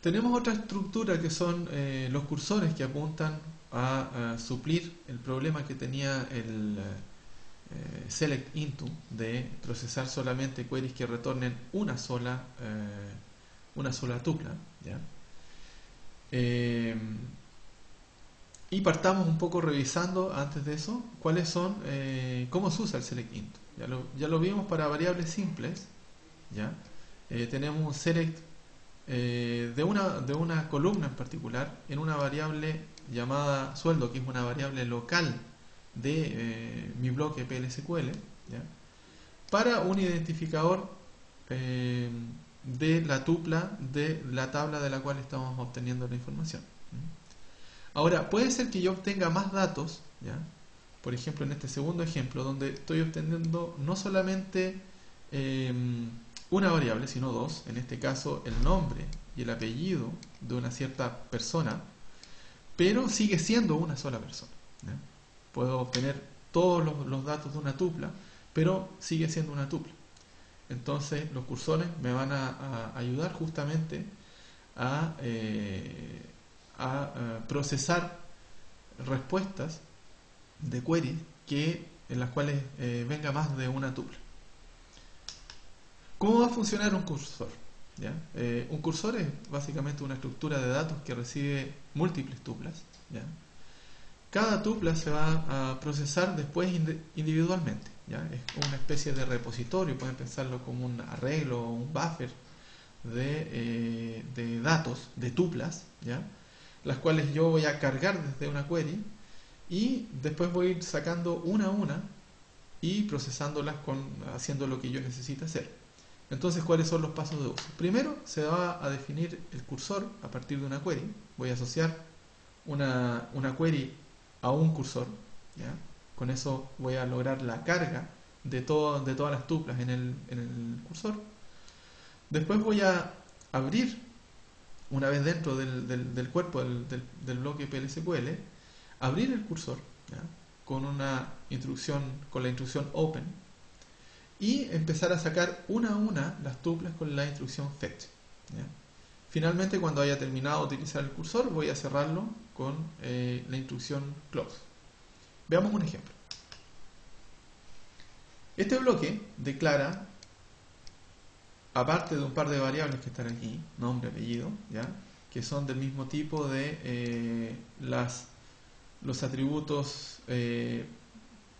Tenemos otra estructura que son los cursores que apuntan a suplir el problema que tenía el select into de procesar solamente queries que retornen una sola tupla, ¿ya? Y partamos un poco revisando antes de eso cuáles son, cómo se usa el select into. Ya lo vimos para variables simples, ¿ya? Tenemos un select de una columna en particular en una variable llamada sueldo, que es una variable local de mi bloque PLSQL, ¿ya? Para un identificador de la tupla de la tabla de la cual estamos obteniendo la información. Ahora, puede ser que yo obtenga más datos, ¿ya? Por ejemplo, en este segundo ejemplo, donde estoy obteniendo no solamente una variable, sino dos, en este caso el nombre y el apellido de una cierta persona, pero sigue siendo una sola persona, ¿ya? Puedo obtener todos los datos de una tupla, pero sigue siendo una tupla. Entonces los cursores me van a ayudar justamente a procesar respuestas de queries en las cuales venga más de una tupla. ¿Cómo va a funcionar un cursor? ¿Ya? Un cursor es básicamente una estructura de datos que recibe múltiples tuplas, ¿ya? Cada tupla se va a procesar después individualmente, ¿ya? Es una especie de repositorio, pueden pensarlo como un arreglo o un buffer de datos, de tuplas, ¿ya? Las cuales yo voy a cargar desde una query y después voy a ir sacando una a una y procesándolas haciendo lo que yo necesite hacer. Entonces, ¿cuáles son los pasos de uso? Primero, se va a definir el cursor a partir de una query. Voy a asociar una query a un cursor, ¿ya? Con eso voy a lograr la carga de todas las tuplas en el cursor. Después voy a abrir, una vez dentro del cuerpo del bloque PLSQL, abrir el cursor, ¿ya? Con la instrucción open, y empezar a sacar una a una las tuplas con la instrucción fetch, ¿ya? Finalmente, cuando haya terminado de utilizar el cursor, voy a cerrarlo con la instrucción close. Veamos un ejemplo. Este bloque declara, aparte de un par de variables que están aquí, nombre, apellido, ¿ya? Que son del mismo tipo de los atributos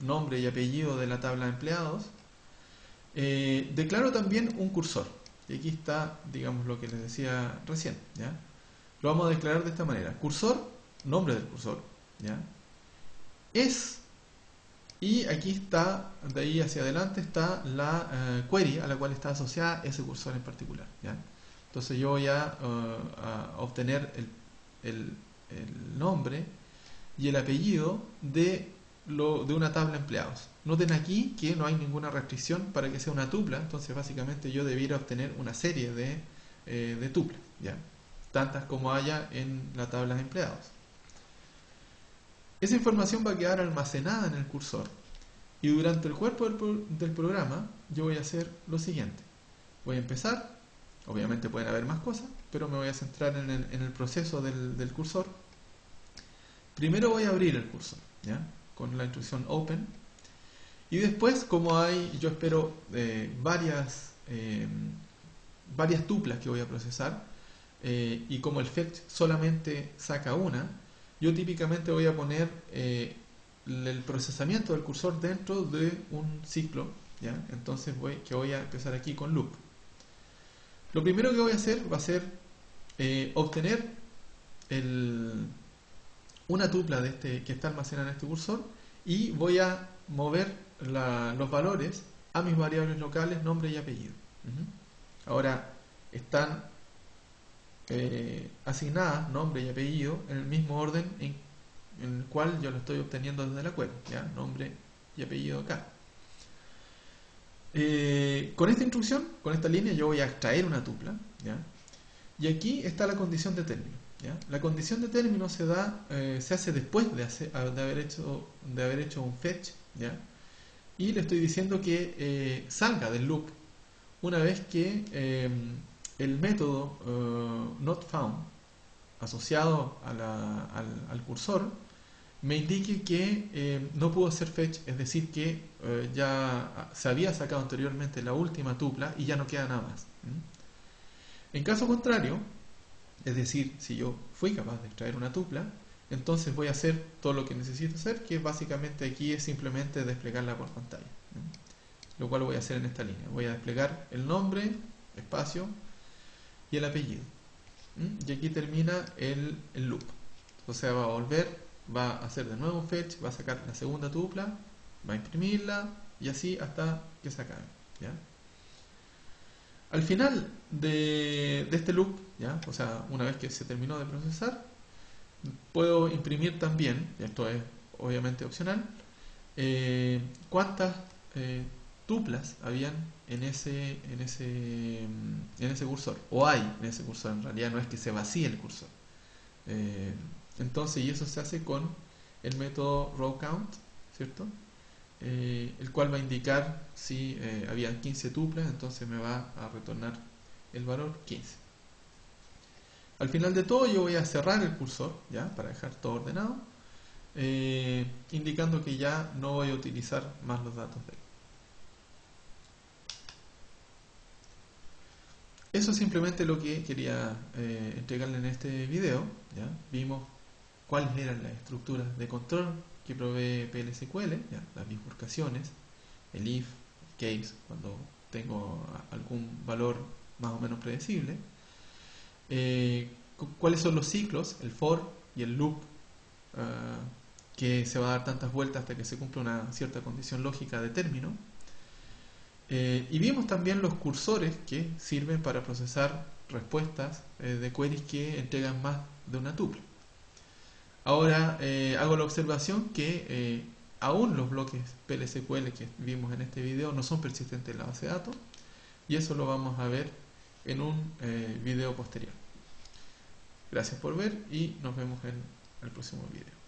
nombre y apellido de la tabla de empleados, declaro también un cursor. Y aquí está, digamos, lo que les decía recién, ¿ya? Lo vamos a declarar de esta manera: cursor, nombre del cursor, ¿ya? Es, y aquí está, de ahí hacia adelante está la query a la cual está asociada ese cursor en particular, ¿ya? Entonces yo voy a obtener el nombre y el apellido de una tabla de empleados. Noten aquí que no hay ninguna restricción para que sea una tupla, entonces básicamente yo debiera obtener una serie de tuplas, ¿ya? Tantas como haya en la tabla de empleados. Esa información va a quedar almacenada en el cursor, y durante el cuerpo del programa yo voy a hacer lo siguiente. Voy a empezar, obviamente pueden haber más cosas, pero me voy a centrar en el proceso del cursor. Primero voy a abrir el cursor, ¿ya? Con la instrucción open, y después, como hay, yo espero, varias tuplas que voy a procesar, y como el fetch solamente saca una, yo típicamente voy a poner el procesamiento del cursor dentro de un ciclo, ¿ya? Entonces voy a empezar aquí con loop. Lo primero que voy a hacer va a ser obtener una tupla que está almacenada en este cursor, y voy a mover los valores a mis variables locales, nombre y apellido. Ahora están asignadas nombre y apellido en el mismo orden en el cual yo lo estoy obteniendo desde la query, ¿ya? Nombre y apellido acá. Con esta instrucción, con esta línea, yo voy a extraer una tupla, ¿ya? Y aquí está la condición de término, ¿ya? La condición de término se hace después de haber hecho un fetch, ¿ya? Y le estoy diciendo que salga del loop una vez que el método notFound asociado al cursor me indique que no pudo ser fetch, es decir, que ya se había sacado anteriormente la última tupla y ya no queda nada más. En caso contrario, es decir, si yo fui capaz de extraer una tupla, entonces voy a hacer todo lo que necesito hacer, que básicamente aquí es simplemente desplegarla por pantalla. Lo cual voy a hacer en esta línea. Voy a desplegar el nombre, espacio y el apellido. Y aquí termina el loop. O sea, va a volver, va a hacer de nuevo un fetch, va a sacar la segunda tupla, va a imprimirla y así hasta que se acabe. ¿Ya? Al final de este loop, ¿ya? O sea, una vez que se terminó de procesar, puedo imprimir también, y esto es obviamente opcional, cuántas tuplas habían en ese cursor, o hay en ese cursor. En realidad no es que se vacíe el cursor. Entonces, y eso se hace con el método rowCount, ¿cierto? El cual va a indicar si habían 15 tuplas, entonces me va a retornar el valor 15. Al final de todo yo voy a cerrar el cursor, ¿ya? Para dejar todo ordenado, indicando que ya no voy a utilizar más los datos de él. Eso es simplemente lo que quería entregarle en este video, ¿ya? Vimos cuáles eran las estructuras de control que provee PL/SQL, ¿ya? Las bifurcaciones, el if, el case, cuando tengo algún valor más o menos predecible, cuáles son los ciclos, el for y el loop, que se va a dar tantas vueltas hasta que se cumpla una cierta condición lógica de término. Y vimos también los cursores que sirven para procesar respuestas de queries que entregan más de una tupla. Ahora hago la observación que aún los bloques PL/SQL que vimos en este video no son persistentes en la base de datos, y eso lo vamos a ver en un video posterior. Gracias por ver y nos vemos en el próximo video.